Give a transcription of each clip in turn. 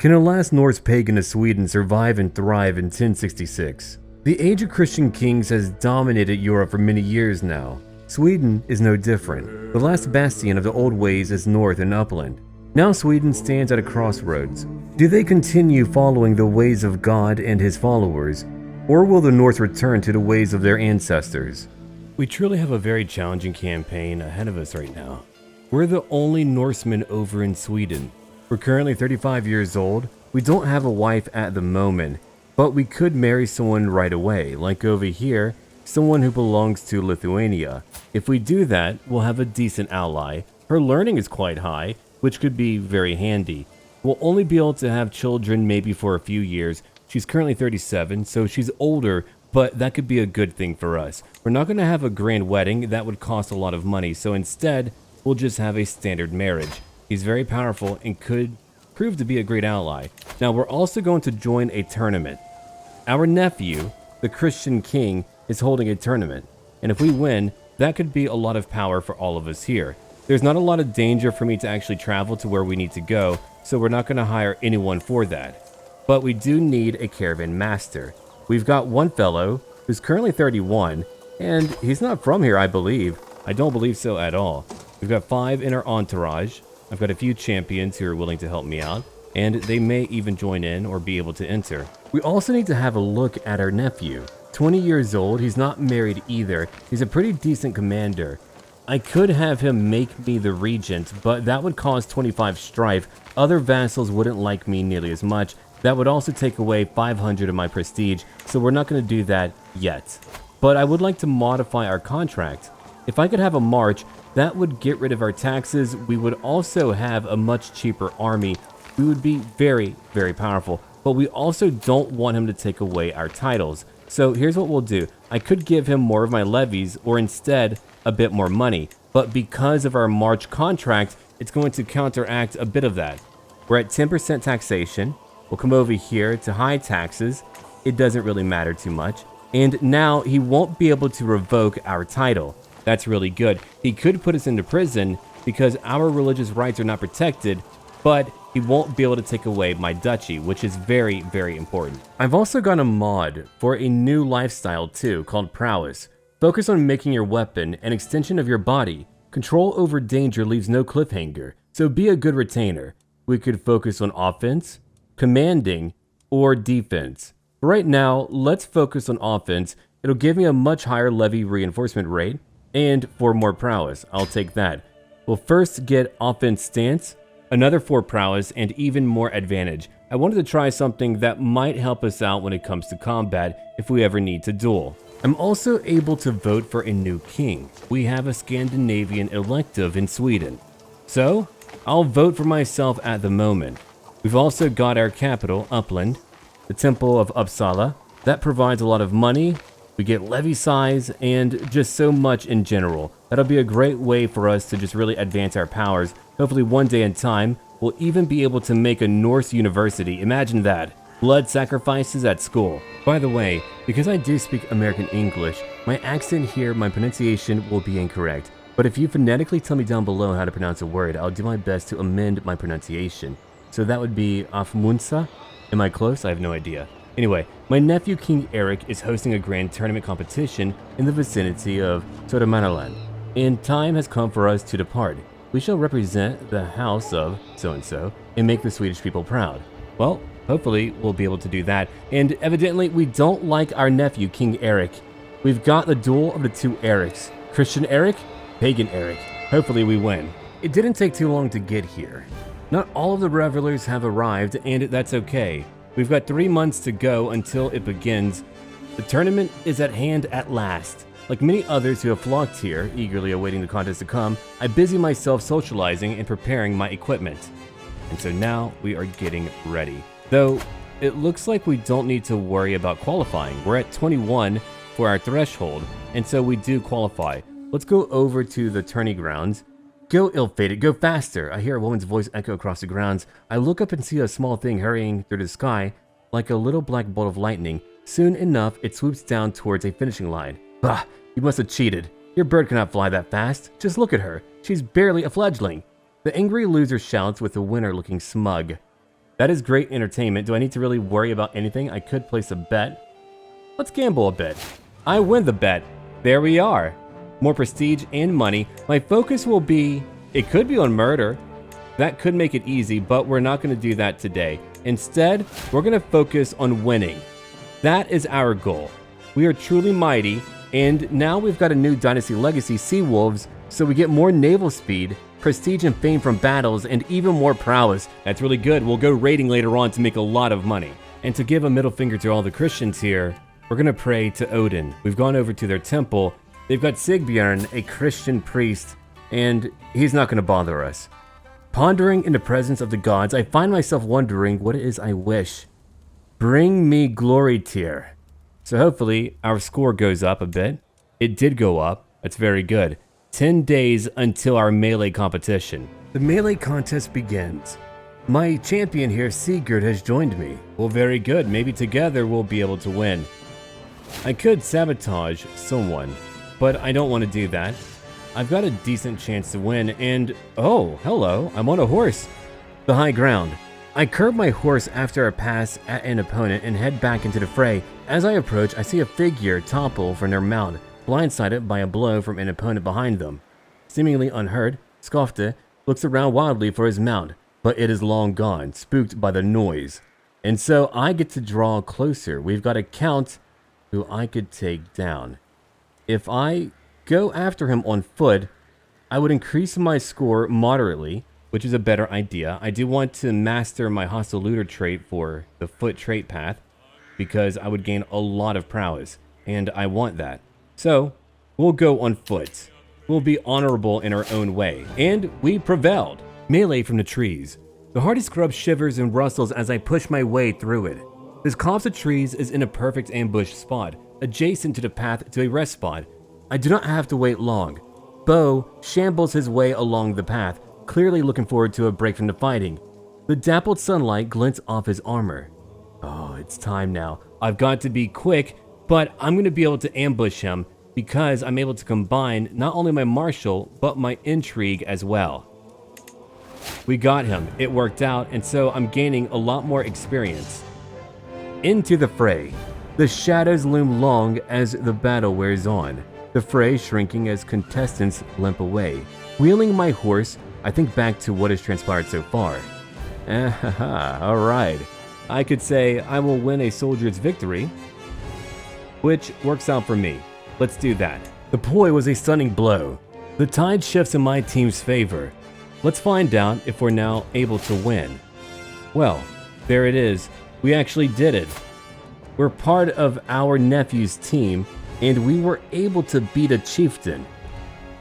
Can a last Norse pagan of Sweden survive and thrive in 1066? The age of Christian kings has dominated Europe for many years now. Sweden is no different. The last bastion of the old ways is north and upland. Now Sweden stands at a crossroads. Do they continue following the ways of God and his followers, or will the North return to the ways of their ancestors? We truly have a very challenging campaign ahead of us right now. We're the only Norsemen over in Sweden. We're currently 35 years old. We don't have a wife at the moment, but we could marry someone right away, like over here, someone who belongs to Lithuania. If we do that, we'll have a decent ally. Her learning is quite high, which could be very handy. We'll only be able to have children maybe for a few years. She's currently 37, so she's older, but that could be a good thing for us. We're not going to have a grand wedding. That would cost a lot of money, so instead, we'll just have a standard marriage. He's very powerful and could prove to be a great ally. Now, we're also going to join a tournament. Our nephew, the Christian king, is holding a tournament, and if we win, that could be a lot of power for all of us here. There's not a lot of danger for me to actually travel to where we need to go, so we're not going to hire anyone for that. But we do need a caravan master. We've got one fellow who's currently 31, and he's not from here, I believe. I don't believe so at all. We've got 5 in our entourage. I've got a few champions who are willing to help me out, and they may even join in or be able to enter. We also need to have a look at our nephew. 20 years old, he's not married either. He's a pretty decent commander. I could have him make me the regent, but that would cause 25 strife. Other vassals wouldn't like me nearly as much. That would also take away 500 of my prestige, so we're not going to do that yet. But I would like to modify our contract. If I could have a march, that would get rid of our taxes. We would also have a much cheaper army. We would be very, very powerful, but we also don't want him to take away our titles. So here's what we'll do. I could give him more of my levies, or instead, a bit more money. But because of our March contract, it's going to counteract a bit of that. We're at 10% taxation. We'll come over here to high taxes. It doesn't really matter too much. And now he won't be able to revoke our title. That's really good. He could put us into prison because our religious rights are not protected, but he won't be able to take away my duchy, which is very, very important. I've also got a mod for a new lifestyle too, called Prowess. Focus on making your weapon an extension of your body. Control over danger leaves no cliffhanger, so be a good retainer. We could focus on offense, commanding, or defense. Right now, let's focus on offense. It'll give me a much higher levy reinforcement rate, and 4 more prowess. I'll take that. We'll first get offense stance, another 4 prowess, and even more advantage. I wanted to try something that might help us out when it comes to combat if we ever need to duel. I'm also able to vote for a new king. We have a Scandinavian Elective in Sweden. So, I'll vote for myself at the moment. We've also got our capital, Upland, the Temple of Uppsala. That provides a lot of money. We get levy size and just so much in general. That'll be a great way for us to just really advance our powers. Hopefully one day in time, we'll even be able to make a Norse university. Imagine that. Blood sacrifices at school. By the way, because I do speak American English, my accent here, my pronunciation will be incorrect. But if you phonetically tell me down below how to pronounce a word, I'll do my best to amend my pronunciation. So that would be Afmunsa. Am I close? I have no idea. Anyway, my nephew King Erik is hosting a grand tournament competition in the vicinity of Södermanland, and time has come for us to depart. We shall represent the house of so-and-so and make the Swedish people proud. Well, hopefully we'll be able to do that, and evidently we don't like our nephew King Erik. We've got the duel of the 2 Eriks, Christian Erik, Pagan Erik. Hopefully we win. It didn't take too long to get here. Not all of the revelers have arrived, and that's okay. We've got 3 months to go until it begins. The tournament is at hand at last. Like many others who have flocked here, eagerly awaiting the contest to come, I busy myself socializing and preparing my equipment. And so now we are getting ready. Though, it looks like we don't need to worry about qualifying. We're at 21 for our threshold, and so we do qualify. Let's go over to the tourney grounds. Go, ill-fated, go faster! I hear a woman's voice echo across the grounds. I look up and see a small thing hurrying through the sky like a little black bolt of lightning. Soon enough, it swoops down towards a finishing line. Bah! You must have cheated. Your bird cannot fly that fast. Just look at her. She's barely a fledgling. The angry loser shouts with the winner looking smug. That is great entertainment. Do I need to really worry about anything? I could place a bet. Let's gamble a bit. I win the bet. There we are. More prestige and money. My focus will be, it could be on murder. That could make it easy, but we're not going to do that today. Instead, we're going to focus on winning. That is our goal. We are truly mighty, and now we've got a new dynasty legacy, Sea Wolves, so we get more naval speed, prestige and fame from battles, and even more prowess. That's really good. We'll go raiding later on to make a lot of money. And to give a middle finger to all the Christians here, we're going to pray to Odin. We've gone over to their temple. They've got Sigbjorn, a Christian priest, and he's not going to bother us. Pondering in the presence of the gods, I find myself wondering what it is I wish. Bring me glory tier. So hopefully our score goes up a bit. It did go up. That's very good. 10 days until our melee competition. The melee contest begins. My champion here, Sigurd, has joined me. Well, very good. Maybe together we'll be able to win. I could sabotage someone, but I don't want to do that. I've got a decent chance to win, and oh, hello, I'm on a horse. The high ground. I curb my horse after a pass at an opponent and head back into the fray. As I approach, I see a figure topple from their mount, blindsided by a blow from an opponent behind them. Seemingly unhurt, Skofte looks around wildly for his mount, but it is long gone, spooked by the noise. And so I get to draw closer. We've got to count who I could take down. If I go after him on foot, I would increase my score moderately, which is a better idea. I do want to master my hostile looter trait for the foot trait path, because I would gain a lot of prowess, and I want that. So, we'll go on foot. We'll be honorable in our own way, and we prevailed. Melee from the trees. The hardy scrub shivers and rustles as I push my way through it. This copse of trees is in a perfect ambush spot, adjacent to the path to a rest spot. I do not have to wait long. Bo shambles his way along the path, clearly looking forward to a break from the fighting. The dappled sunlight glints off his armor. Oh, it's time now. I've got to be quick, but I'm going to be able to ambush him because I'm able to combine not only my martial, but my intrigue as well. We got him. It worked out, and so I'm gaining a lot more experience. Into the fray. The shadows loom long as the battle wears on, the fray shrinking as contestants limp away. Wheeling my horse, I think back to what has transpired so far. Alright. I could say I will win a soldier's victory, which works out for me. Let's do that. The ploy was a stunning blow. The tide shifts in my team's favor. Let's find out if we're now able to win. Well, there it is. We actually did it. We're part of our nephew's team, and we were able to beat a chieftain.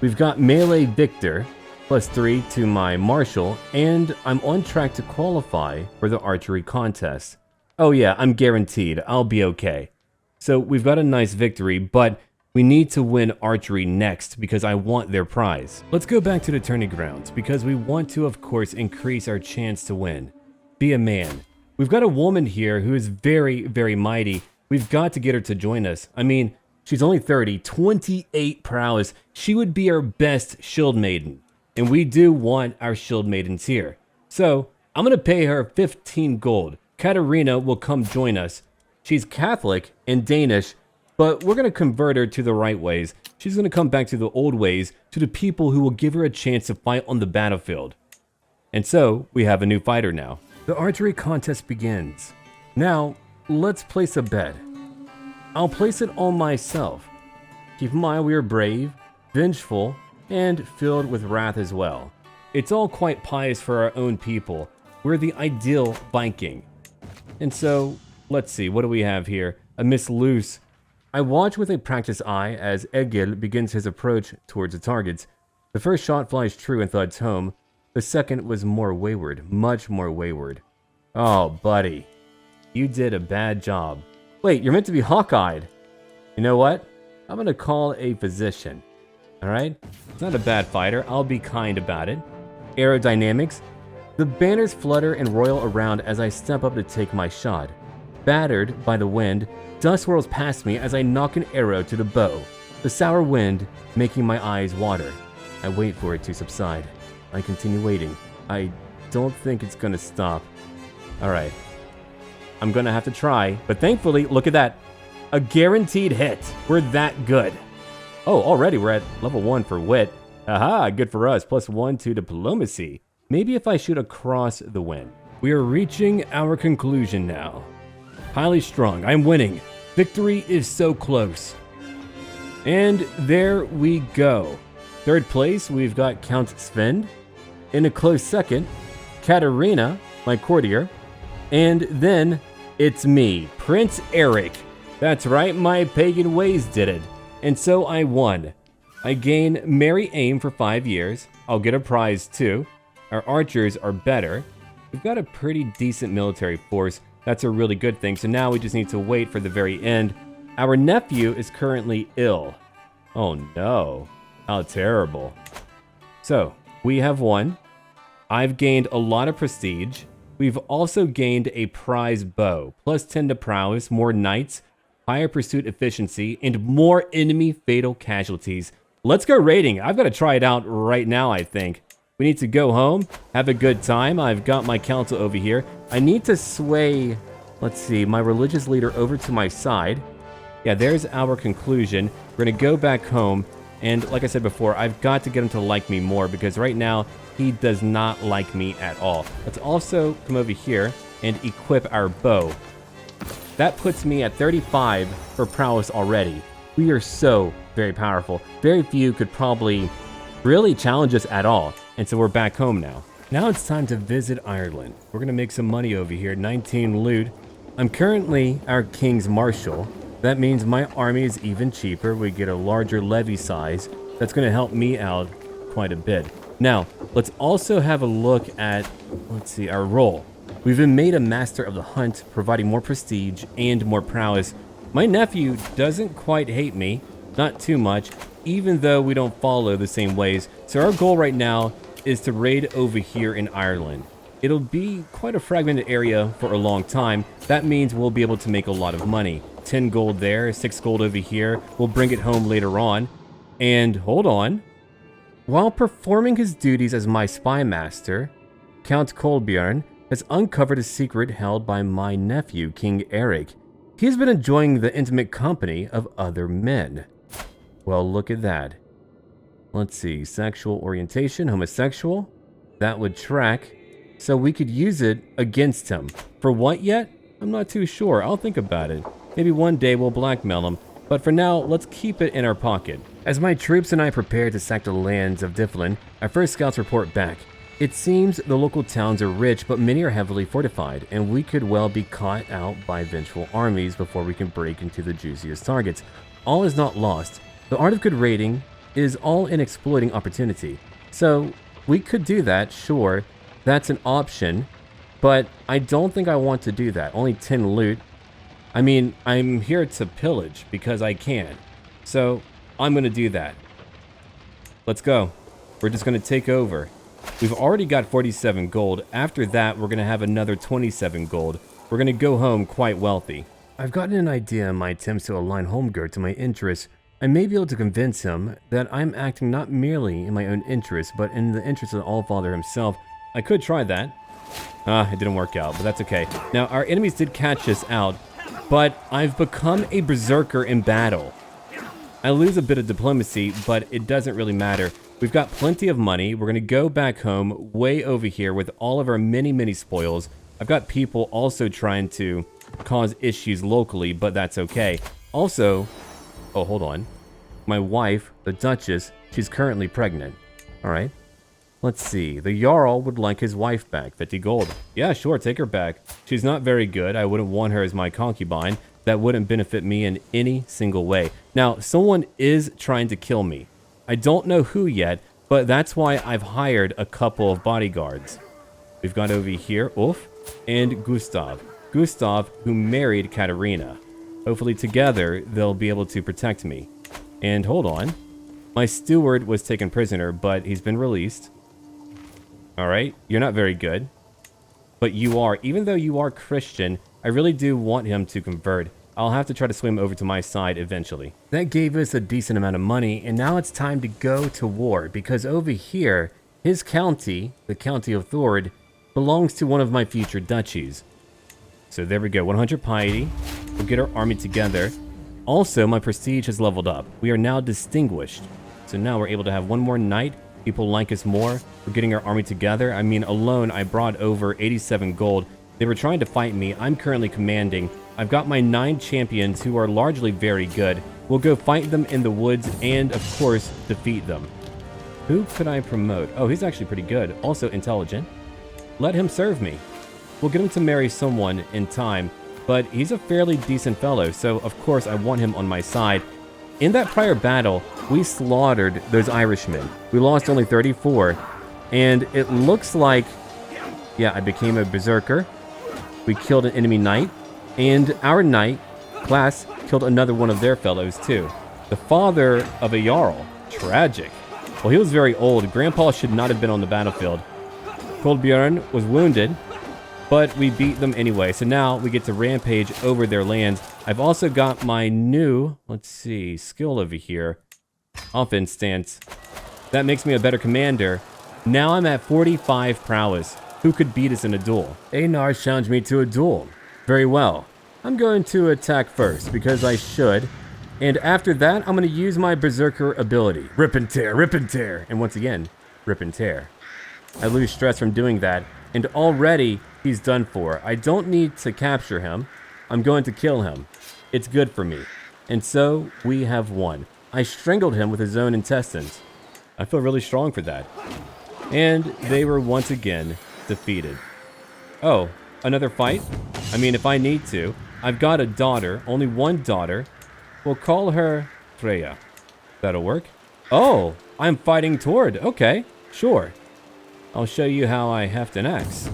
We've got melee victor, +3 to my martial, and I'm on track to qualify for the archery contest. Oh yeah, I'm guaranteed. I'll be okay. So we've got a nice victory, but we need to win archery next because I want their prize. Let's go back to the tourney grounds because we want to, of course, increase our chance to win. Be a man. We've got a woman here who is very, very mighty. We've got to get her to join us. I mean, she's only 30, 28 prowess. She would be our best shield maiden. And we do want our shield maidens here. So, I'm going to pay her 15 gold. Katarina will come join us. She's Catholic and Danish, but we're going to convert her to the right ways. She's going to come back to the old ways, to the people who will give her a chance to fight on the battlefield. And so, we have a new fighter now. The archery contest begins. Now, let's place a bet. I'll place it on myself. Keep in mind we are brave, vengeful, and filled with wrath as well. It's all quite pious for our own people. We're the ideal Viking. And so, let's see, what do we have here? A Miss Loose. I watch with a practiced eye as Egil begins his approach towards the targets. The first shot flies true and thuds home. The second was more wayward, much more wayward. Oh, buddy. You did a bad job. Wait, you're meant to be hawk-eyed. You know what? I'm gonna call a physician. Alright? It's not a bad fighter. I'll be kind about it. Aerodynamics. The banners flutter and roil around as I step up to take my shot. Battered by the wind, dust swirls past me as I knock an arrow to the bow. The sour wind making my eyes water. I wait for it to subside. I continue waiting. I don't think it's gonna stop. All right. I'm going to have to try. But thankfully, look at that. A guaranteed hit. We're that good. Oh, already we're at level 1 for wit. Aha, good for us. +1 to diplomacy. Maybe if I shoot across the wind. We are reaching our conclusion now. Highly strung. I'm winning. Victory is so close. And there we go. Third place, we've got Count Sven. In a close second, Katarina, my courtier. And then it's me, Prince Erik. That's right, my pagan ways did it. And so I won. I gain merry aim for 5 years. I'll get a prize too. Our archers are better. We've got a pretty decent military force. That's a really good thing. So now we just need to wait for the very end. Our nephew is currently ill. Oh no. How terrible. So, we have won. I've gained a lot of prestige. We've also gained a prize bow. +10 to prowess, more knights, higher pursuit efficiency, and more enemy fatal casualties. Let's go raiding. I've got to try it out right now, I think. We need to go home, have a good time. I've got my council over here. I need to sway, let's see, my religious leader over to my side. Yeah, there's our conclusion. We're going to go back home. And like I said before, I've got to get him to like me more because right now he does not like me at all. Let's also come over here and equip our bow. That puts me at 35 for prowess already. We are so very powerful. Very few could probably really challenge us at all. And so we're back home now. Now it's time to visit Ireland. We're going to make some money over here. 19 loot. I'm currently our king's marshal. That means my army is even cheaper. We get a larger levy size. That's going to help me out quite a bit. Now, let's also have a look at, let's see, our role. We've been made a master of the hunt, providing more prestige and more prowess. My nephew doesn't quite hate me, not too much, even though we don't follow the same ways. So our goal right now is to raid over here in Ireland. It'll be quite a fragmented area for a long time. That means we'll be able to make a lot of money. 10 gold there, 6 gold over here. We'll bring it home later on. And hold on. While performing his duties as my spy master, Count Kolbjorn has uncovered a secret held by my nephew, King Erik. He's been enjoying the intimate company of other men. Well, look at that. Let's see, sexual orientation, homosexual. That would track. So we could use it against him. For what yet? I'm not too sure. I'll think about it. Maybe one day we'll blackmail him. But for now, let's keep it in our pocket. As my troops and I prepare to sack the lands of Dueling, our first scouts report back. It seems the local towns are rich, but many are heavily fortified, and we could well be caught out by vengeful armies before we can break into the juiciest targets. All is not lost. The art of good raiding is all in exploiting opportunity. So we could do that, sure. That's an option, but I don't think I want to do that. Only 10 loot. I mean, I'm here to pillage because I can. So I'm going to do that. Let's go. We're just going to take over. We've already got 47 gold. After that, we're going to have another 27 gold. We're going to go home quite wealthy. I've gotten an idea in my attempts to align Holmgerd to my interests. I may be able to convince him that I'm acting not merely in my own interests, but in the interests of the Allfather himself. I could try that. It didn't work out, but that's okay. Now, our enemies did catch us out, but I've become a berserker in battle. I lose a bit of diplomacy, but it doesn't really matter. We've got plenty of money. We're going to go back home way over here with all of our many spoils. I've got people also trying to cause issues locally, but that's okay. Also, oh, hold on. My wife, the Duchess, she's currently pregnant. All right. Let's see. The Jarl would like his wife back. 50 gold. Yeah, sure, take her back. She's not very good. I wouldn't want her as my concubine. That wouldn't benefit me in any single way. Now, someone is trying to kill me. I don't know who yet, but that's why I've hired a couple of bodyguards. We've got over here Ulf and Gustav. Gustav, who married Katarina. Hopefully together, they'll be able to protect me. And hold on. My steward was taken prisoner, but he's been released. Alright, you're not very good. But you are. Even though you are Christian, I really do want him to convert. I'll have to try to swim over to my side eventually. That gave us a decent amount of money, and now it's time to go to war, because over here, his county, the county of Thor, belongs to one of my future duchies. So there we go, 100 piety. We'll get our army together. Also, my prestige has leveled up. We are now distinguished. So now we're able to have one more knight. People like us more. We're getting our army together. I mean, alone, I brought over 87 gold. They were trying to fight me. I'm currently commanding. I've got my 9 champions who are largely very good. We'll go fight them in the woods and, of course, defeat them. Who could I promote? Oh, he's actually pretty good. Also intelligent. Let him serve me. We'll get him to marry someone in time, but he's a fairly decent fellow, so of course I want him on my side. In that prior battle, we slaughtered those Irishmen. We lost only 34, and it looks like, yeah, I became a berserker. We killed an enemy knight, and our knight, class, killed another one of their fellows too. The father of a Jarl. Tragic. Well, he was very old. Grandpa should not have been on the battlefield. Kolbjorn was wounded, but we beat them anyway. So now we get to rampage over their lands. I've also got my new, let's see, skill over here. Offense stance. That makes me a better commander. Now I'm at 45 prowess. Who could beat us in a duel? Einar challenged me to a duel. Very well. I'm going to attack first because I should. And after that, I'm going to use my berserker ability. Rip and tear, rip and tear. And once again, rip and tear. I lose stress from doing that. And already, he's done for. I don't need to capture him. I'm going to kill him. It's good for me. And so, we have won. I strangled him with his own intestines. I feel really strong for that. And they were once again defeated. Oh, another fight? I mean, if I need to. I've got a daughter, only one daughter. We'll call her Freya. That'll work. Oh, I'm fighting Tord. Okay, sure. I'll show you how I heft an axe.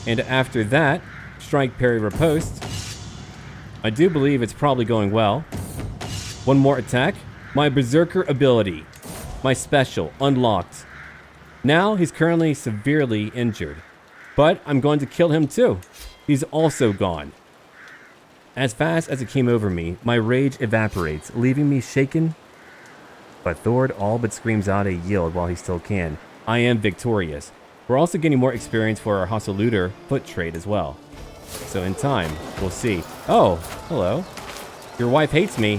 And after that, strike, parry, riposte. I do believe it's probably going well. One more attack. My berserker ability. My special, unlocked. Now he's currently severely injured. But I'm going to kill him too. He's also gone. As fast as it came over me, my rage evaporates, leaving me shaken. But Thor all but screams out a yield while he still can. I am victorious. We're also getting more experience for our Hasseluder foot trade as well. So in time, we'll see. Oh, hello. Your wife hates me.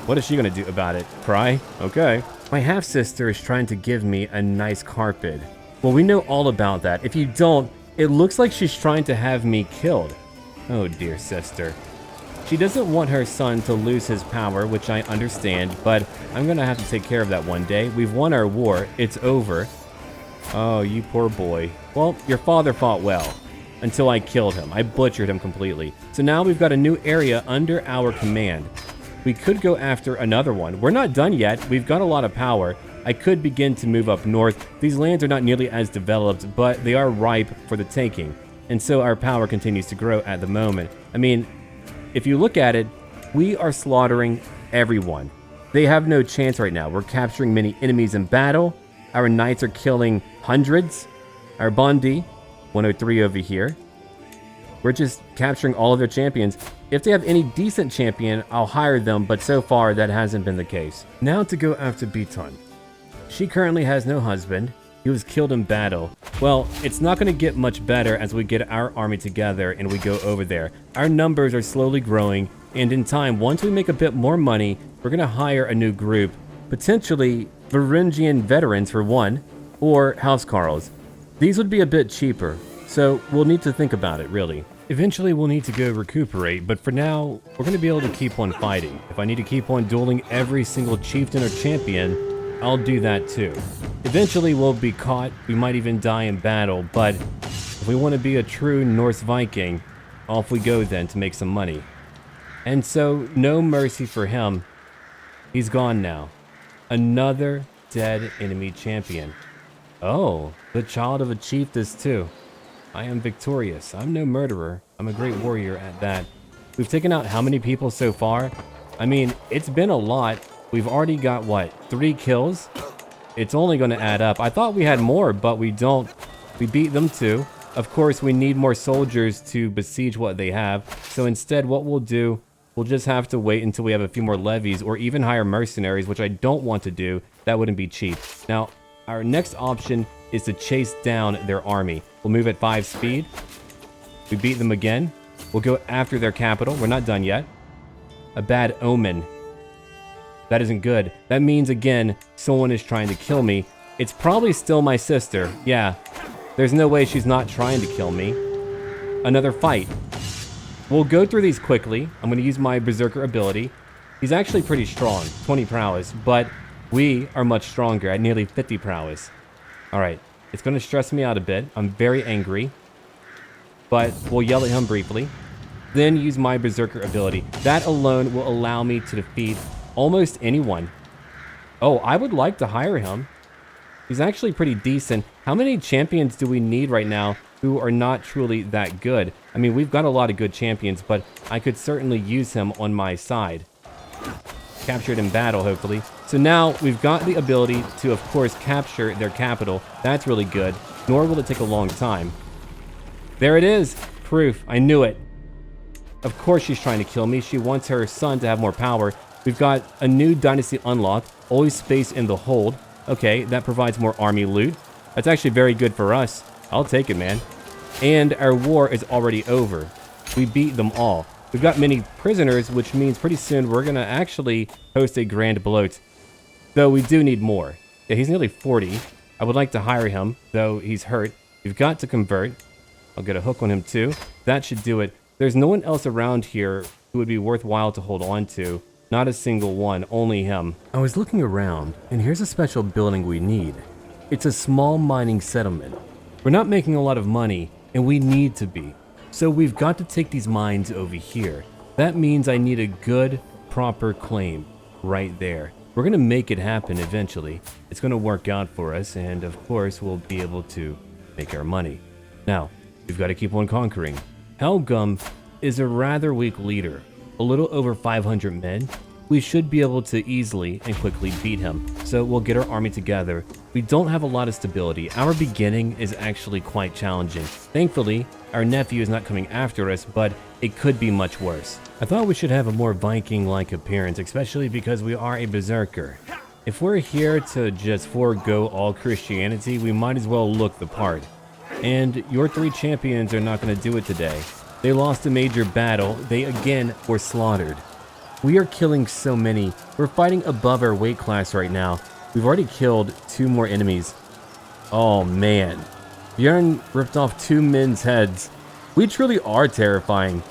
What is she going to do about it? Cry? Okay. My half-sister is trying to give me a nice carpet. Well, we know all about that. If you don't, it looks like she's trying to have me killed. Oh, dear sister. She doesn't want her son to lose his power, which I understand, but I'm going to have to take care of that one day. We've won our war. It's over. Oh, you poor boy. Well, your father fought well until I killed him. I butchered him completely. So now we've got a new area under our command. We could go after another one. We're not done yet. We've got a lot of power. I could begin to move up north. These lands are not nearly as developed, but they are ripe for the taking. And so our power continues to grow at the moment. I mean, if you look at it, we are slaughtering everyone. They have no chance right now. We're capturing many enemies in battle. Our knights are killing hundreds. Our Bondi, 103 over here. We're just capturing all of their champions. If they have any decent champion, I'll hire them, but so far that hasn't been the case. Now to go after Biton. She currently has no husband. He was killed in battle. Well, it's not going to get much better as we get our army together and we go over there. Our numbers are slowly growing, and in time, once we make a bit more money, we're going to hire a new group. Potentially Varangian veterans for one, or housecarls. These would be a bit cheaper, so we'll need to think about it, really. Eventually we'll need to go recuperate, but for now, we're going to be able to keep on fighting. If I need to keep on dueling every single chieftain or champion, I'll do that too. Eventually we'll be caught, we might even die in battle, but if we want to be a true Norse Viking, off we go then to make some money. And so, no mercy for him. He's gone now. Another dead enemy champion. Oh, the child of a chiefess too. I am victorious. I'm no murderer. I'm a great warrior at that. We've taken out how many people so far? I mean, it's been a lot. We've already got, what, 3 kills? It's only going to add up. I thought we had more, but we don't. We beat them too. Of course, we need more soldiers to besiege what they have. So instead, what we'll do, we'll just have to wait until we have a few more levies or even hire mercenaries, which I don't want to do. That wouldn't be cheap. Now, our next option is to chase down their army. We'll move at 5 speed. We beat them again. We'll go after their capital. We're not done yet. A bad omen. That isn't good. That means, again, someone is trying to kill me. It's probably still my sister. Yeah, there's no way she's not trying to kill me. Another fight. We'll go through these quickly. I'm going to use my Berserker ability. He's actually pretty strong, 20 prowess, but we are much stronger at nearly 50 prowess. All right, it's going to stress me out a bit. I'm very angry, but we'll yell at him briefly. Then use my Berserker ability. That alone will allow me to defeat almost anyone. Oh, I would like to hire him. He's actually pretty decent. How many champions do we need right now who are not truly that good? I mean, we've got a lot of good champions, but I could certainly use him on my side. Captured in battle, hopefully. So now we've got the ability to, of course, capture their capital. That's really good. Nor will it take a long time. There it is. Proof. I knew it. Of course she's trying to kill me. She wants her son to have more power. We've got a new dynasty unlock. Always space in the hold. Okay, that provides more army loot. That's actually very good for us. I'll take it, man. And our war is already over. We beat them all. We've got many prisoners, which means pretty soon we're going to actually host a grand bloat. Though we do need more. Yeah, he's nearly 40. I would like to hire him, though he's hurt. We've got to convert. I'll get a hook on him too. That should do it. There's no one else around here who would be worthwhile to hold on to. Not a single one, only him. I was looking around, and here's a special building we need. It's a small mining settlement. We're not making a lot of money, and we need to be. So we've got to take these mines over here. That means I need a good, proper claim right there. We're going to make it happen eventually. It's going to work out for us, and of course, we'll be able to make our money. Now, we've got to keep on conquering. Helgum is a rather weak leader. A little over 500 men. We should be able to easily and quickly beat him. So we'll get our army together. We don't have a lot of stability. Our beginning is actually quite challenging. Thankfully, our nephew is not coming after us, but it could be much worse. I thought we should have a more Viking-like appearance, especially because we are a berserker. If we're here to just forego all Christianity, we might as well look the part. And your 3 champions are not going to do it today. They lost a major battle. They again were slaughtered. We are killing so many. We're fighting above our weight class right now. We've already killed 2 more enemies. Oh man. Bjorn ripped off 2 men's heads. We truly are terrifying.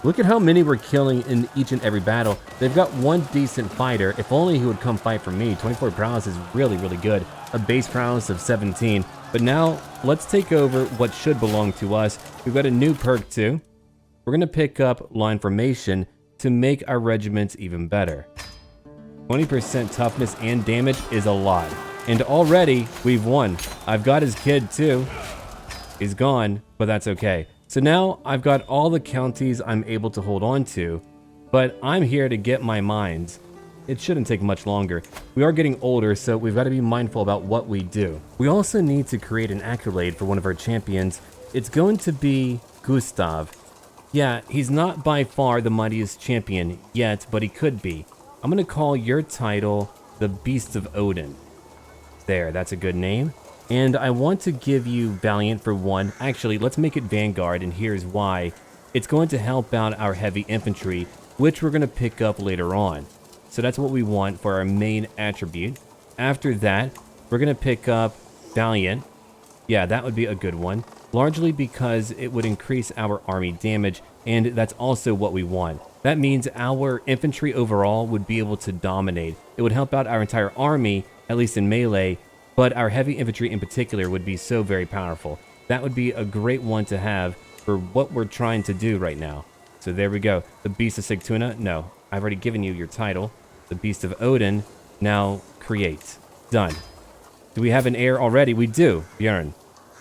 Look at how many we're killing in each and every battle. They've got 1 decent fighter. If only he would come fight for me. 24 prowess is really, really good. A base prowess of 17. But now, let's take over what should belong to us. We've got a new perk too. We're going to pick up line formation to make our regiments even better. 20% toughness and damage is a lot. And already, we've won. I've got his kid too. He's gone, but that's okay. So now, I've got all the counties I'm able to hold on to, but I'm here to get my mines. It shouldn't take much longer. We are getting older, so we've got to be mindful about what we do. We also need to create an accolade for one of our champions. It's going to be Gustav. Yeah, he's not by far the mightiest champion yet, but he could be. I'm going to call your title the Beast of Odin. There, that's a good name. And I want to give you Valiant for 1. Actually, let's make it Vanguard, and here's why. It's going to help out our heavy infantry, which we're going to pick up later on. So that's what we want for our main attribute. After that, we're going to pick up Valiant. Yeah, that would be a good one. Largely because it would increase our army damage, and that's also what we want. That means our infantry overall would be able to dominate. It would help out our entire army, at least in melee, but our heavy infantry in particular would be so very powerful. That would be a great one to have for what we're trying to do right now. So there we go. The Beast of Sigtuna? No, I've already given you your title. The Beast of Odin. Now create. Done. Do we have an heir already? We do. Bjorn.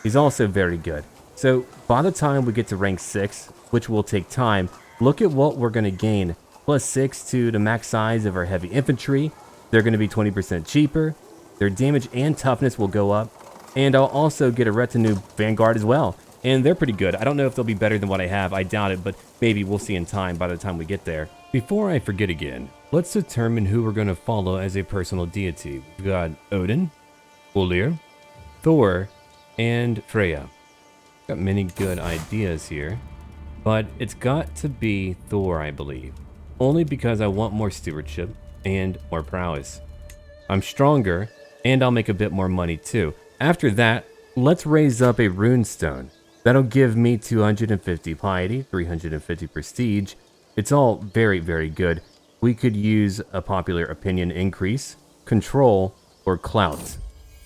He's also very good. So by the time we get to rank 6, which will take time, look at what we're going to gain. Plus 6 to the max size of our heavy infantry. They're going to be 20% cheaper. Their damage and toughness will go up. And I'll also get a retinue Vanguard as well. And they're pretty good. I don't know if they'll be better than what I have. I doubt it, but maybe we'll see in time by the time we get there. Before I forget again, let's determine who we're going to follow as a personal deity. We've got Odin, Ulir, Thor, and Freya. Got many good ideas here, but it's got to be Thor, I believe. Only because I want more stewardship and more prowess. I'm stronger, and I'll make a bit more money too. After that, let's raise up a runestone. That'll give me 250 piety, 350 prestige. It's all very, very good. We could use a popular opinion increase, control, or clout.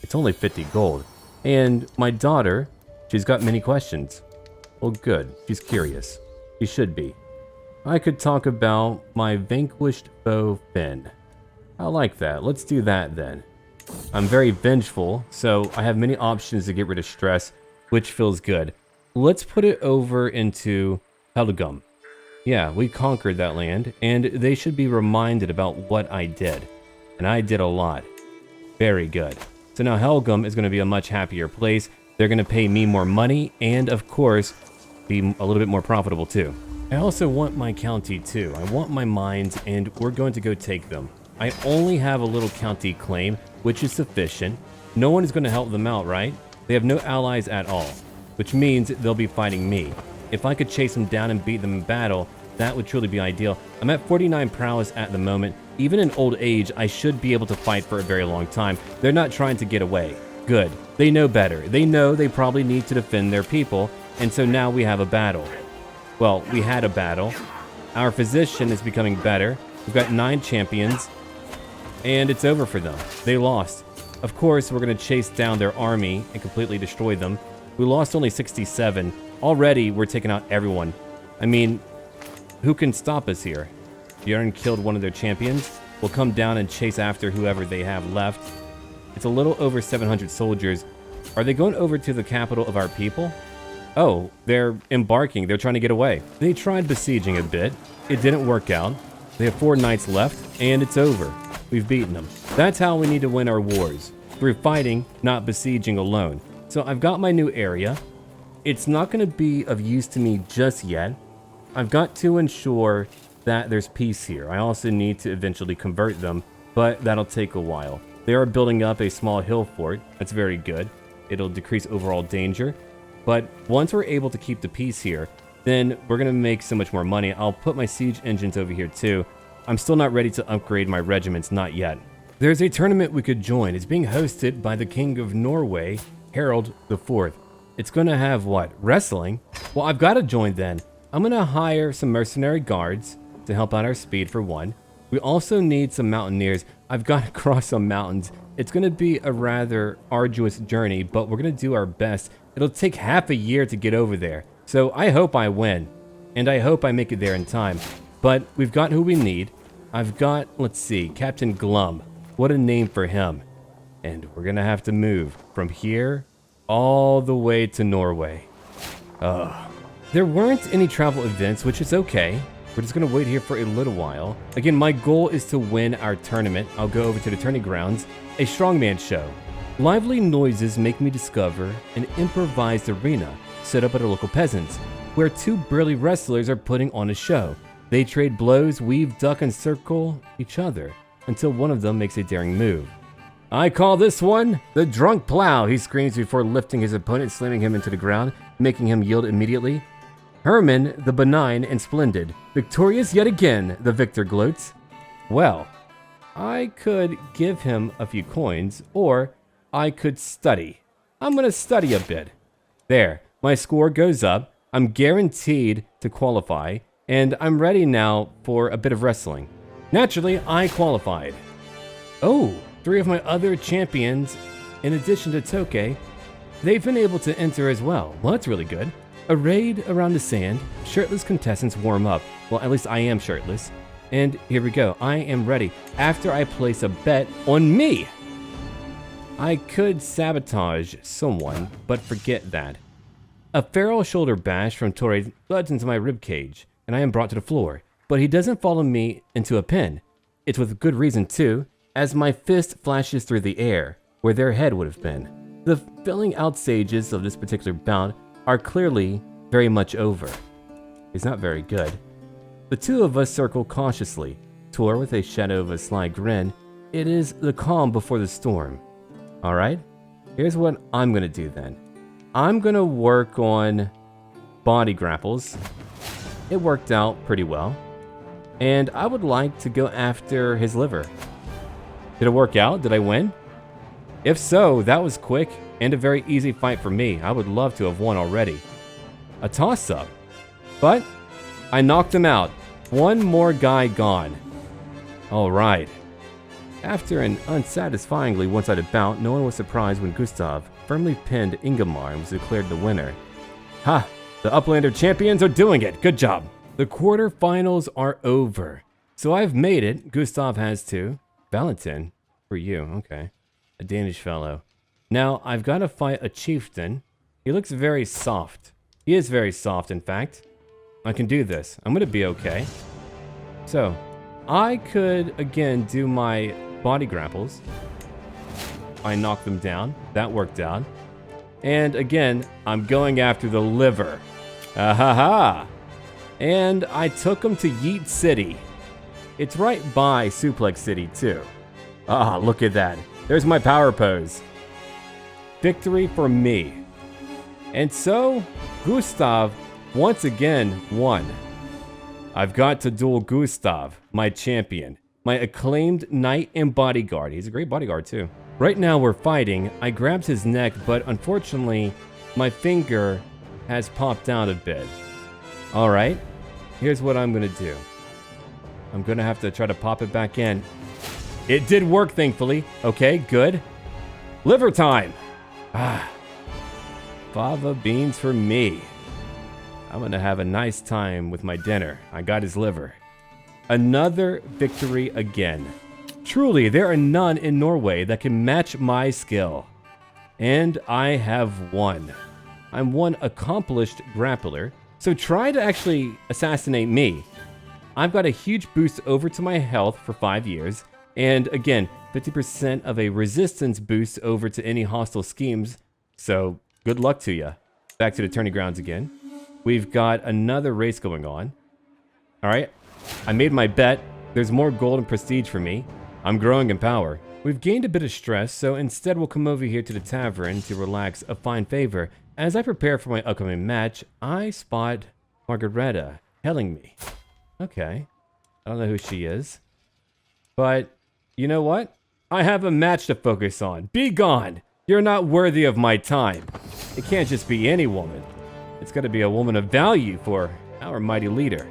It's only 50 gold. And my daughter, she's got many questions. Well, good. She's curious. She should be. I could talk about my vanquished foe, Finn. I like that. Let's do that then. I'm very vengeful, so I have many options to get rid of stress, which feels good. Let's put it over into Helgum. Yeah, we conquered that land, and they should be reminded about what I did. And I did a lot. Very good. So now Helgum is going to be a much happier place. They're going to pay me more money, and of course, be a little bit more profitable too. I also want my county too. I want my mines, and we're going to go take them. I only have a little county claim, which is sufficient. No one is going to help them out, right? They have no allies at all, which means they'll be fighting me. If I could chase them down and beat them in battle, that would truly be ideal. I'm at 49 prowess at the moment. Even in old age, I should be able to fight for a very long time. They're not trying to get away. Good. They know better. They know they probably need to defend their people, and so now we have a battle. Well, we had a battle. Our physician is becoming better. We've got 9 champions, and it's over for them. They lost. Of course, we're going to chase down their army and completely destroy them. We lost only 67. Already, we're taking out everyone. I mean, who can stop us here? Bjorn killed one of their champions. We'll come down and chase after whoever they have left. It's a little over 700 soldiers. Are they going over to the capital of our people? Oh, they're embarking. They're trying to get away. They tried besieging a bit. It didn't work out. They have 4 knights left, and it's over. We've beaten them. That's how we need to win our wars. Through fighting, not besieging alone. So I've got my new area. It's not going to be of use to me just yet. I've got to ensure that there's peace here. I also need to eventually convert them, but that'll take a while. They are building up a small hill fort. That's very good. It'll decrease overall danger. But once we're able to keep the peace here, then we're going to make so much more money. I'll put my siege engines over here too. I'm still not ready to upgrade my regiments, not yet. There's a tournament we could join. It's being hosted by the King of Norway, Harald IV. It's going to have what? Wrestling? Well, I've got to join then. I'm going to hire some mercenary guards to help out our speed for one. We also need some mountaineers. I've got to cross some mountains. It's going to be a rather arduous journey, but we're going to do our best. It'll take half a year to get over there. So I hope I win, and I hope I make it there in time. But we've got who we need. I've got, let's see, Captain Glum. What a name for him. And we're going to have to move from here all the way to Norway. There weren't any travel events, which is okay. We're just going to wait here for a little while. Again, my goal is to win our tournament. I'll go over to the tourney grounds, a strongman show. Lively noises make me discover an improvised arena set up by the local peasants, where 2 burly wrestlers are putting on a show. They trade blows, weave, duck, and circle each other until one of them makes a daring move. I call this one the drunk plow, he screams before lifting his opponent, slamming him into the ground, making him yield immediately. Herman, the benign and splendid, victorious yet again, the victor gloats. Well, I could give him a few coins, or I could study. I'm going to study a bit. There, my score goes up. I'm guaranteed to qualify, and I'm ready now for a bit of wrestling. Naturally, I qualified. Oh, 3 of my other champions, in addition to Toke, they've been able to enter as well. Well, that's really good. Arrayed around the sand, shirtless contestants warm up. Well, at least I am shirtless. And here we go. I am ready. After I place a bet on me. I could sabotage someone, but forget that. A feral shoulder bash from Torre floods into my ribcage, and I am brought to the floor. But he doesn't follow me into a pin. It's with good reason too, as my fist flashes through the air, where their head would have been. The filling out stages of this particular bout are clearly very much over. He's not very good. The 2 of us circle cautiously, Tor with a shadow of a sly grin. It is the calm before the storm. Alright, Here's what I'm gonna do then. I'm gonna work on body grapples. It worked out pretty well. And I would like to go after his liver. Did it work out? Did I win? If so, that was quick and a very easy fight for me. I would love to have won already. A toss-up. But I knocked him out. One more guy gone. Alright. After an unsatisfyingly one-sided bout, no one was surprised when Gustav firmly pinned Ingemar and was declared the winner. Ha! The Uplander champions are doing it! Good job! The quarterfinals are over. So I've made it. Gustav has too. Valentin. For you. Okay. A Danish fellow. Now, I've got to fight a chieftain. He looks very soft. He is very soft, in fact. I can do this. I'm going to be okay. So, I could, again, do my body grapples. I knocked them down. That worked out. And again, I'm going after the liver. Ah-ha-ha! And I took him to Yeet City. It's right by Suplex City, too. Ah, look at that. There's my power pose. Victory for me. And so, Gustav once again won. I've got to duel Gustav, my champion. My acclaimed knight and bodyguard. He's a great bodyguard, too. Right now we're fighting. I grabbed his neck, but unfortunately, my finger has popped out a bit. Alright, here's what I'm gonna do. I'm gonna have to try to pop it back in. It did work, thankfully. Okay, good. Liver time! Ah. Fava beans for me. I'm gonna have a nice time with my dinner. I got his liver. Another victory again. Truly, there are none in Norway that can match my skill. And I have won. I'm one accomplished grappler, so try to actually assassinate me. I've got a huge boost over to my health for 5 years, and again, 50% of a resistance boost over to any hostile schemes, so good luck to ya. Back to the tourney grounds again. We've got another race going on. Alright, I made my bet. There's more gold and prestige for me. I'm growing in power. We've gained a bit of stress, so instead we'll come over here to the tavern to relax a fine favor. As I prepare for my upcoming match, I spot Margareta hailing me. Okay, I don't know who she is. But, you know what? I have a match to focus on. Be gone! You're not worthy of my time. It can't just be any woman. It's gotta be a woman of value for our mighty leader.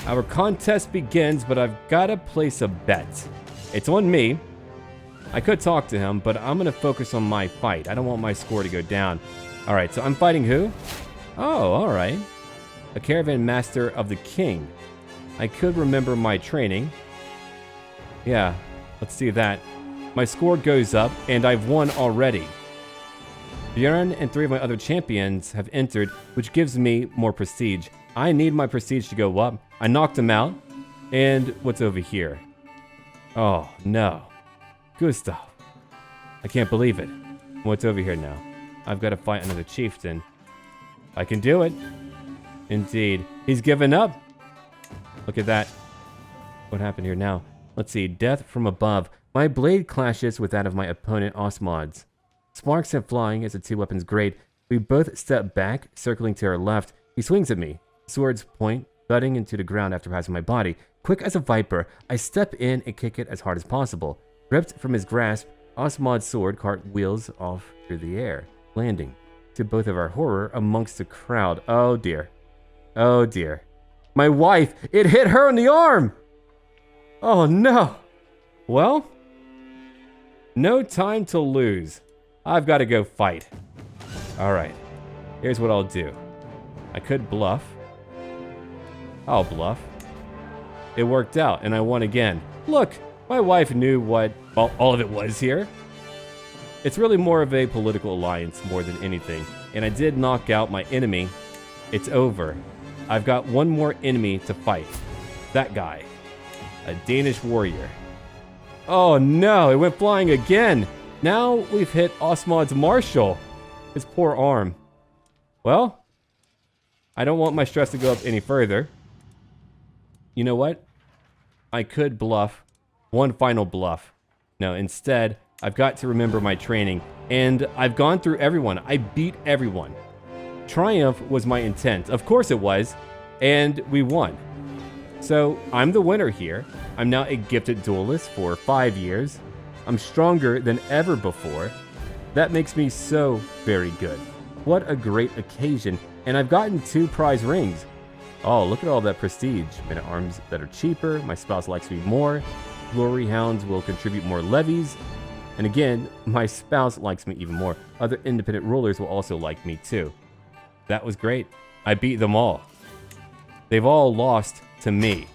Our contest begins, but I've gotta place a bet. It's on me. I could talk to him, but I'm gonna focus on my fight. I don't want my score to go down. Alright, so I'm fighting who? Oh, alright. A caravan master of the king. I could remember my training. Yeah, let's do that. My score goes up, and I've won already. Bjorn and 3 of my other champions have entered, which gives me more prestige. I need my prestige to go up. I knocked him out. And what's over here? Oh, no. Gustav. I can't believe it. What's over here now? I've got to fight another chieftain. I can do it. Indeed. He's given up. Look at that. What happened here now? Let's see. Death from above. My blade clashes with that of my opponent, Osmod's. Sparks and flying as the two weapons grate. We both step back, circling to our left. He swings at me. Sword's point, thudding into the ground after passing my body. Quick as a viper, I step in and kick it as hard as possible. Ripped from his grasp, Osmod's sword cartwheels off through the air, landing, to both of our horror, amongst the crowd. Oh dear. Oh dear. My wife! It hit her in the arm! Oh no! Well, no time to lose. I've got to go fight. Alright. Here's what I'll do. I could bluff. I'll bluff. It worked out, and I won again. Look! My wife knew what all of it was here. It's really more of a political alliance more than anything. And I did knock out my enemy. It's over. I've got one more enemy to fight. That guy. A Danish warrior. Oh no, it went flying again. Now we've hit Osmod's marshal. His poor arm. Well, I don't want my stress to go up any further. You know what? I could bluff. One final bluff. No, instead, I've got to remember my training, and I've gone through everyone. I beat everyone. Triumph was my intent. Of course it was, and we won. So I'm the winner here. I'm now a gifted duelist for 5 years. I'm stronger than ever before. That makes me so very good. What a great occasion. And I've gotten 2 prize rings. Oh, look at all that prestige. Men-at-arms that are cheaper. My spouse likes me more. Glory hounds will contribute more levies. And again, my spouse likes me even more. Other independent rulers will also like me too. That was great. I beat them all. They've all lost to me.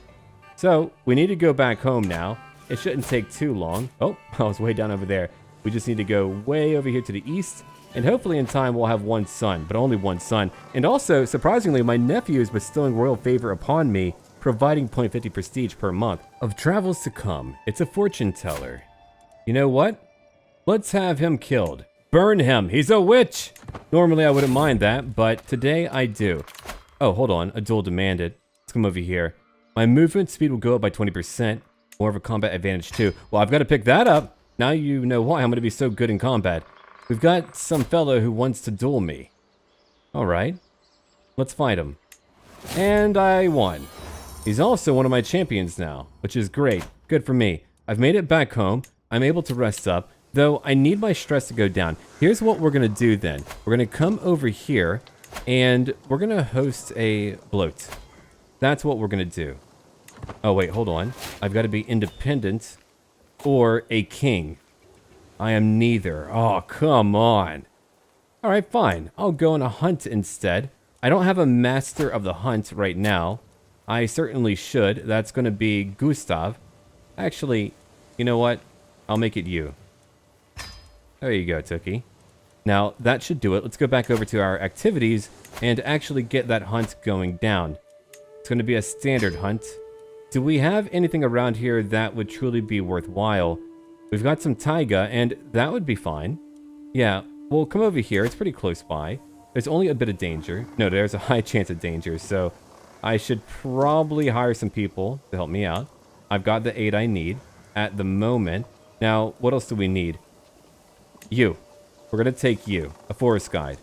So we need to go back home now. It shouldn't take too long. Oh, I was way down over there. We just need to go way over here to the east. And hopefully in time we'll have 1 son, but only 1 son. And also, surprisingly, my nephew is bestowing royal favor upon me, providing 0.50 prestige per month. Of travels to come, it's a fortune teller. You know what? Let's have him killed. Burn him, he's a witch! Normally I wouldn't mind that, but today I do. Oh, hold on, a duel demanded. Let's come over here. My movement speed will go up by 20%. More of a combat advantage too. Well, I've got to pick that up. Now you know why I'm going to be so good in combat. We've got some fellow who wants to duel me. Alright. Let's fight him. And I won. He's also one of my champions now, which is great. Good for me. I've made it back home. I'm able to rest up, though I need my stress to go down. Here's what we're going to do then. We're going to come over here, and we're going to host a bloat. That's what we're going to do. Oh, wait, hold on. I've got to be independent or a king. I am neither. Oh, come on. All right, fine. I'll go on a hunt instead. I don't have a master of the hunt right now. I certainly should. That's going to be Gustav. Actually, you know what? I'll make it you. There you go, Tookie. Now, that should do it. Let's go back over to our activities and actually get that hunt going down. It's going to be a standard hunt. Do we have anything around here that would truly be worthwhile? We've got some taiga, and that would be fine. Yeah, we'll come over here. It's pretty close by. There's only a bit of danger. No, there's a high chance of danger, so I should probably hire some people to help me out. I've got the aid I need at the moment. Now, what else do we need? You. We're going to take you. A forest guide.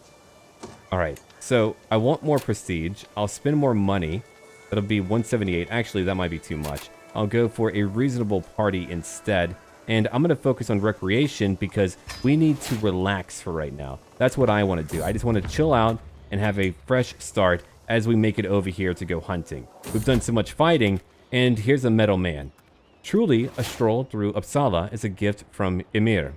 Alright, so I want more prestige. I'll spend more money. That'll be 178. Actually, that might be too much. I'll go for a reasonable party instead. And I'm going to focus on recreation because we need to relax for right now. That's what I want to do. I just want to chill out and have a fresh start as we make it over here to go hunting. We've done so much fighting, and here's a metal man. Truly, a stroll through Uppsala is a gift from Ymir.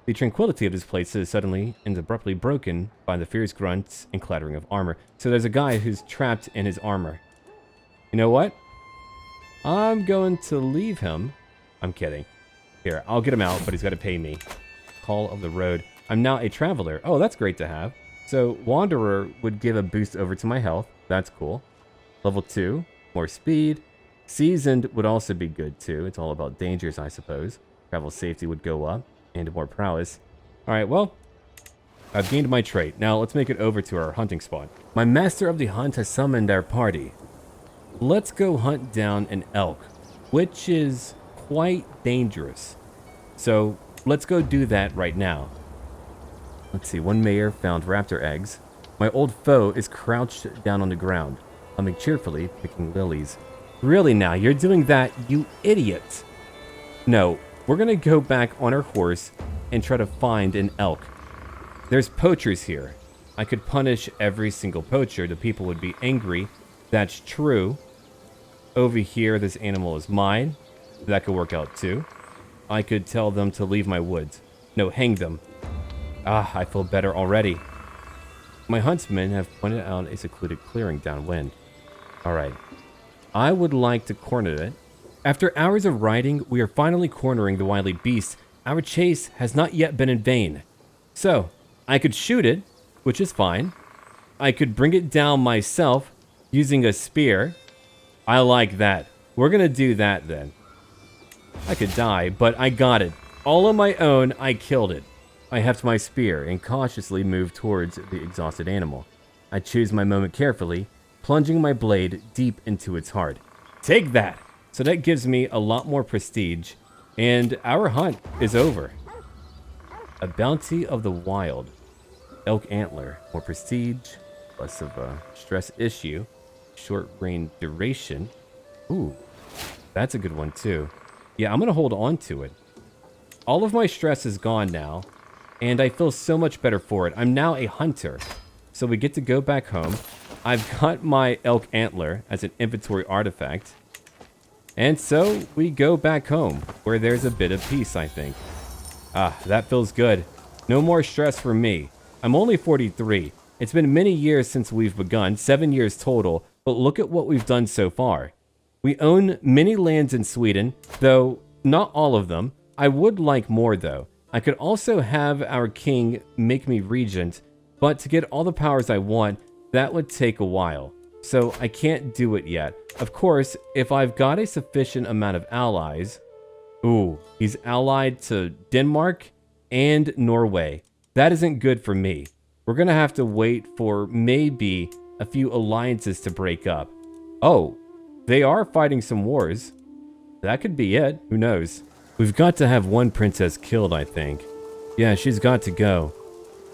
The tranquility of this place is suddenly and abruptly broken by the fierce grunts and clattering of armor. So there's a guy who's trapped in his armor. You know what? I'm going to leave him. I'm kidding. Here, I'll get him out, but he's got to pay me. Call of the road. I'm now a traveler. Oh, that's great to have. So, Wanderer would give a boost over to my health. That's cool. Level 2, more speed. Seasoned would also be good too. It's all about dangers, I suppose. Travel safety would go up, and more prowess. Alright, well, I've gained my trait. Now, let's make it over to our hunting spot. My master of the hunt has summoned our party. Let's go hunt down an elk, which is quite dangerous. So let's go do that right now. Let's see, one mayor found raptor eggs. My old foe is crouched down on the ground, humming cheerfully, picking lilies. Really now, you're doing that, you idiot. No, we're gonna go back on our horse and try to find an elk. There's poachers here. I could punish every single poacher. The people would be angry. That's true. Over here, this animal is mine. That could work out too. I could tell them to leave my woods. No, hang them. Ah, I feel better already. My huntsmen have pointed out a secluded clearing downwind. Alright. I would like to corner it. After hours of riding, we are finally cornering the wily beast. Our chase has not yet been in vain. So, I could shoot it, which is fine. I could bring it down myself using a spear. I like that. We're gonna do that then. I could die, but I got it. All on my own, I killed it. I heft my spear and cautiously move towards the exhausted animal. I choose my moment carefully, plunging my blade deep into its heart. Take that! So that gives me a lot more prestige, and our hunt is over. A bounty of the wild. Elk antler. More prestige. Less of a stress issue. Short range duration. Ooh, that's a good one too. Yeah, I'm going to hold on to it. All of my stress is gone now, and I feel so much better for it. I'm now a hunter, so we get to go back home. I've got my elk antler as an inventory artifact, and so we go back home, where there's a bit of peace, I think. Ah, that feels good. No more stress for me. I'm only 43. It's been many years since we've begun, 7 years total, but look at what we've done so far. We own many lands in Sweden, though not all of them. I would like more, though. I could also have our king make me regent, but to get all the powers I want, that would take a while. So I can't do it yet. Of course, if I've got a sufficient amount of allies... Ooh, he's allied to Denmark and Norway. That isn't good for me. We're gonna have to wait for maybe a few alliances to break up. Oh, they are fighting some wars. That could be it. Who knows? We've got to have one princess killed, I think. Yeah, she's got to go.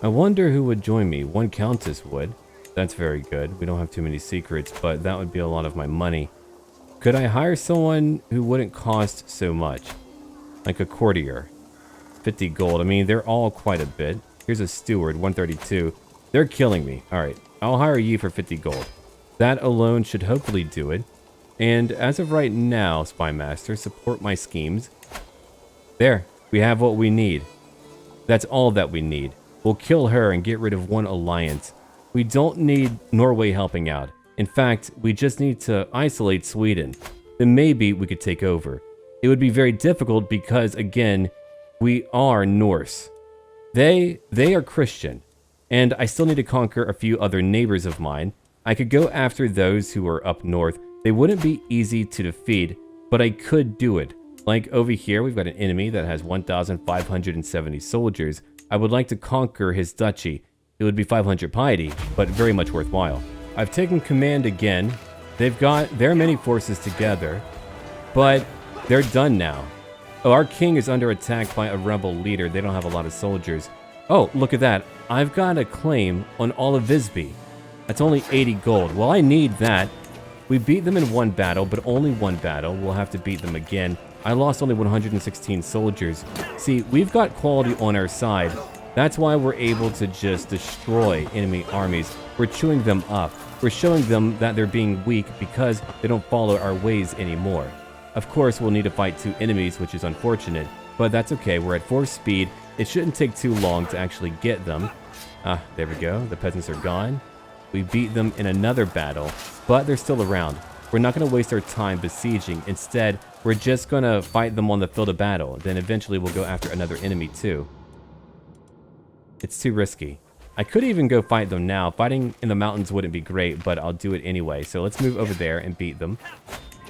I wonder who would join me. One countess would. That's very good. We don't have too many secrets, but that would be a lot of my money. Could I hire someone who wouldn't cost so much? Like a courtier. 50 gold. I mean, they're all quite a bit. Here's a steward, 132. They're killing me. Alright, I'll hire you for 50 gold. That alone should hopefully do it. And as of right now, Spy Master, support my schemes. There, we have what we need. That's all that we need. We'll kill her and get rid of one alliance. We don't need Norway helping out. In fact, we just need to isolate Sweden. Then maybe we could take over. It would be very difficult because, again, we are Norse. They are Christian. And I still need to conquer a few other neighbors of mine. I could go after those who are up north. They wouldn't be easy to defeat, but I could do it. Like over here, we've got an enemy that has 1,570 soldiers. I would like to conquer his duchy. It would be 500 piety, but very much worthwhile. I've taken command again. They've got their many forces together, but they're done now. Oh, our king is under attack by a rebel leader. They don't have a lot of soldiers. Oh, look at that. I've got a claim on all of Visby. That's only 80 gold. Well, I need that. We beat them in one battle, but only one battle. We'll have to beat them again. I lost only 116 soldiers. See, we've got quality on our side. That's why we're able to just destroy enemy armies. We're chewing them up. We're showing them that they're being weak because they don't follow our ways anymore. Of course, we'll need to fight 2 enemies, which is unfortunate, but that's okay. We're at 4 speed. It shouldn't take too long to actually get them. Ah, there we go. The peasants are gone. We beat them in another battle, but they're still around. We're not going to waste our time besieging. Instead, we're just going to fight them on the field of battle. Then eventually we'll go after another enemy too. It's too risky. I could even go fight them now. Fighting in the mountains wouldn't be great, but I'll do it anyway. So let's move over there and beat them.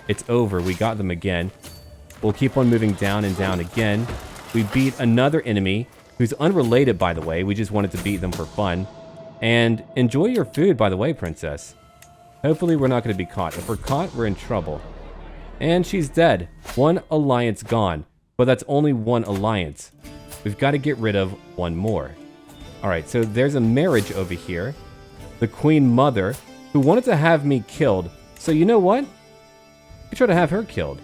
It's over. We got them again. We'll keep on moving down and down again. We beat another enemy who's unrelated, by the way. We just wanted to beat them for fun. And enjoy your food, by the way, princess. Hopefully we're not going to be caught. If we're caught, we're in trouble. And she's dead. One alliance gone. But that's only one alliance. We've got to get rid of one more. Alright, so there's a marriage over here. The Queen Mother, who wanted to have me killed. So you know what? We could try to have her killed.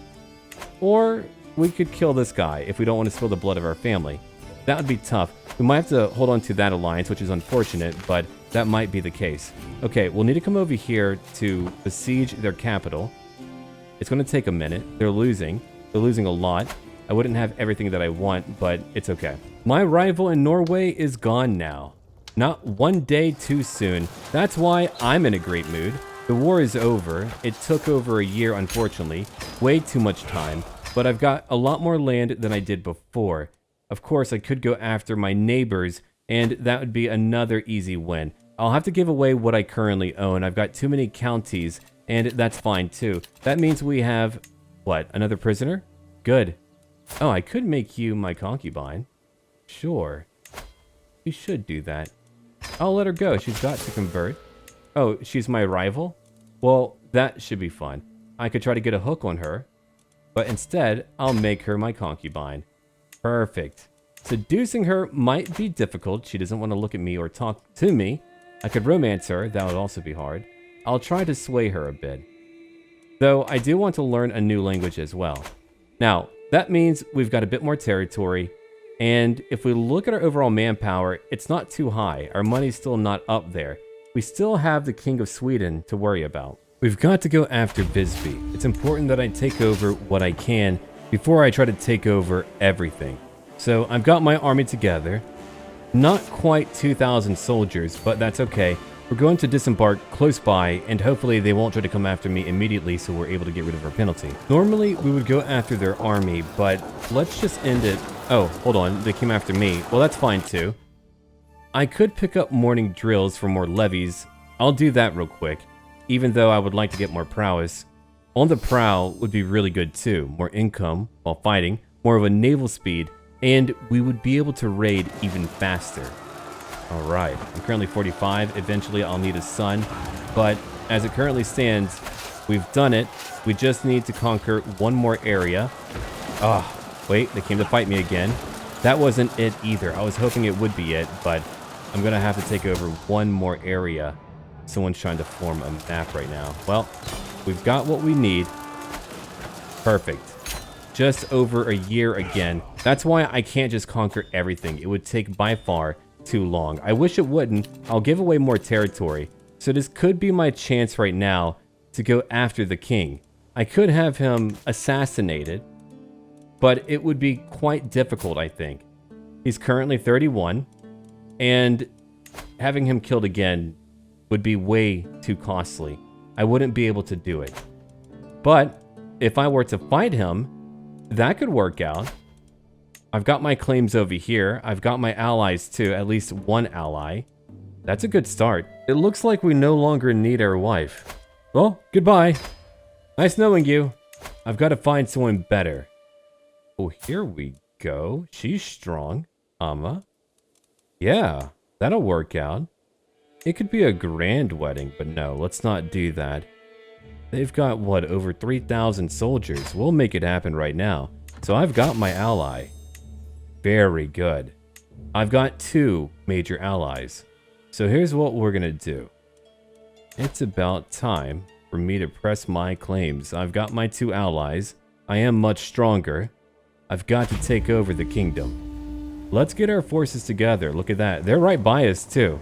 Or we could kill this guy if we don't want to spill the blood of our family. That would be tough. We might have to hold on to that alliance, which is unfortunate, but that might be the case. Okay, we'll need to come over here to besiege their capital. It's going to take a minute. They're losing. They're losing a lot. I wouldn't have everything that I want, but it's okay. My rival in Norway is gone now. Not one day too soon. That's why I'm in a great mood. The war is over. It took over a year, unfortunately. Way too much time. But I've got a lot more land than I did before. Of course, I could go after my neighbors, and that would be another easy win. I'll have to give away what I currently own. I've got too many counties, and that's fine too. That means we have, what, another prisoner? Good. Oh, I could make you my concubine. Sure. We should do that. I'll let her go. She's got to convert. Oh, she's my rival? Well, that should be fun. I could try to get a hook on her, but instead, I'll make her my concubine. Perfect. Seducing her might be difficult. She doesn't want to look at me or talk to me. I could romance her. That would also be hard. I'll try to sway her a bit. Though I do want to learn a new language as well. Now, that means we've got a bit more territory. And if we look at our overall manpower, it's not too high. Our money's still not up there. We still have the King of Sweden to worry about. We've got to go after Visby. It's important that I take over what I can before I try to take over everything. So I've got my army together. Not quite 2,000 soldiers, but that's okay. We're going to disembark close by, and hopefully they won't try to come after me immediately so we're able to get rid of our penalty. Normally, we would go after their army, but let's just end it. Oh, hold on. They came after me. Well, that's fine too. I could pick up morning drills for more levies. I'll do that real quick, even though I would like to get more prowess. On the prow would be really good too. More income while fighting, more of a naval speed, and we would be able to raid even faster. Alright, I'm currently 45. Eventually I'll need a son, but as it currently stands, we've done it. We just need to conquer one more area. Wait, they came to fight me again. That wasn't it either. I was hoping it would be it, but I'm gonna have to take over one more area. Someone's trying to form a map right now. Well, we've got what we need. Perfect. Just over a year again. That's why I can't just conquer everything. It would take by far too long. I wish it wouldn't. I'll give away more territory. So this could be my chance right now to go after the king. I could have him assassinated, but it would be quite difficult, I think. He's currently 31, and having him killed again would be way too costly. I wouldn't be able to do it. But if I were to fight him, that could work out. I've got my claims over here. I've got my allies too, at least one ally. That's a good start. It looks like we no longer need our wife. Well, goodbye. Nice knowing you. I've got to find someone better. Oh, here we go. She's strong. Yeah, that'll work out. It could be a grand wedding, but no, let's not do that. They've got, what, over 3,000 soldiers. We'll make it happen right now. So I've got my ally. Very good. I've got 2 major allies. So here's what we're gonna do. It's about time for me to press my claims. I've got my 2 allies. I am much stronger. I've got to take over the kingdom. Let's get our forces together. Look at that. They're right by us too.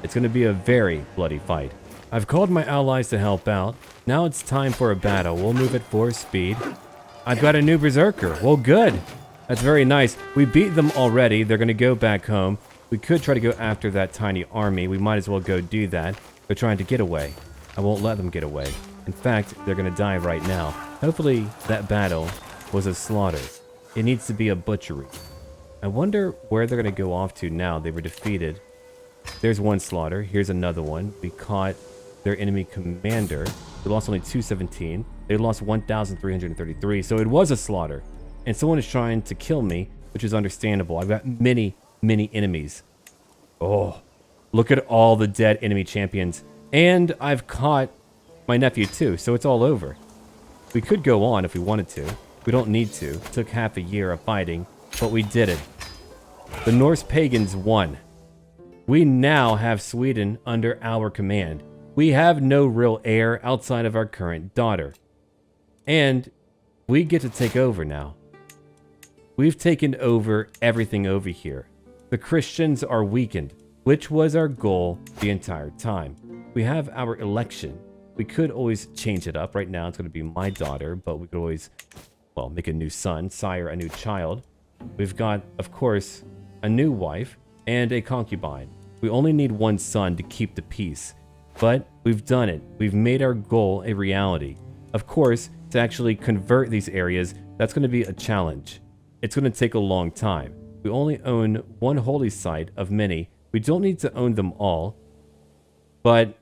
It's gonna be a very bloody fight. I've called my allies to help out. Now it's time for a battle. We'll move at 4 speed. I've got a new berserker. Well, good. That's very nice. We beat them already. They're going to go back home. We could try to go after that tiny army. We might as well go do that. They're trying to get away. I won't let them get away. In fact, they're going to die right now. Hopefully, that battle was a slaughter. It needs to be a butchery. I wonder where they're going to go off to now. They were defeated. There's one slaughter. Here's another one. We caught their enemy commander. They lost only 217. They lost 1,333. So it was a slaughter. And someone is trying to kill me, which is understandable. I've got many, many enemies. Oh, look at all the dead enemy champions. And I've caught my nephew too, so it's all over. We could go on if we wanted to. We don't need to. It took half a year of fighting, but we did it. The Norse pagans won. We now have Sweden under our command. We have no real heir outside of our current daughter. And we get to take over now. We've taken over everything over here. The Christians are weakened, which was our goal the entire time. We have our election. We could always change it up. Right now it's going to be my daughter, but we could always, well, make a new son, sire a new child. We've got, of course, a new wife and a concubine. We only need one son to keep the peace. But we've done it. We've made our goal a reality. Of course, to actually convert these areas, that's going to be a challenge. It's going to take a long time. We only own one holy site of many. We don't need to own them all. But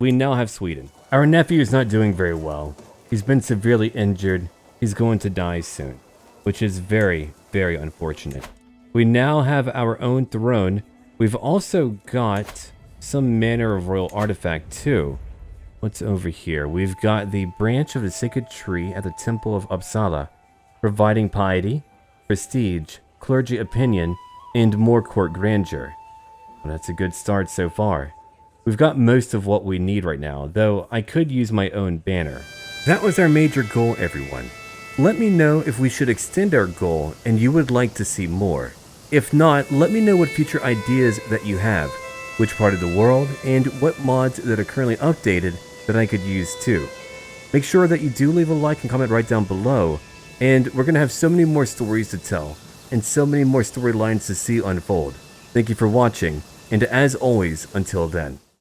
we now have Sweden. Our nephew is not doing very well. He's been severely injured. He's going to die soon, which is very, very unfortunate. We now have our own throne. We've also got some manner of royal artifact too. What's over here? We've got the branch of the sacred tree at the temple of Uppsala, providing piety, prestige, clergy opinion, and more court grandeur. Well, that's a good start so far. We've got most of what we need right now, though I could use my own banner. That was our major goal, everyone. Let me know if we should extend our goal and you would like to see more. If not, let me know what future ideas that you have, which part of the world, and what mods that are currently updated that I could use too. Make sure that you do leave a like and comment right down below, and we're going to have so many more stories to tell, and so many more storylines to see unfold. Thank you for watching, and as always, until then.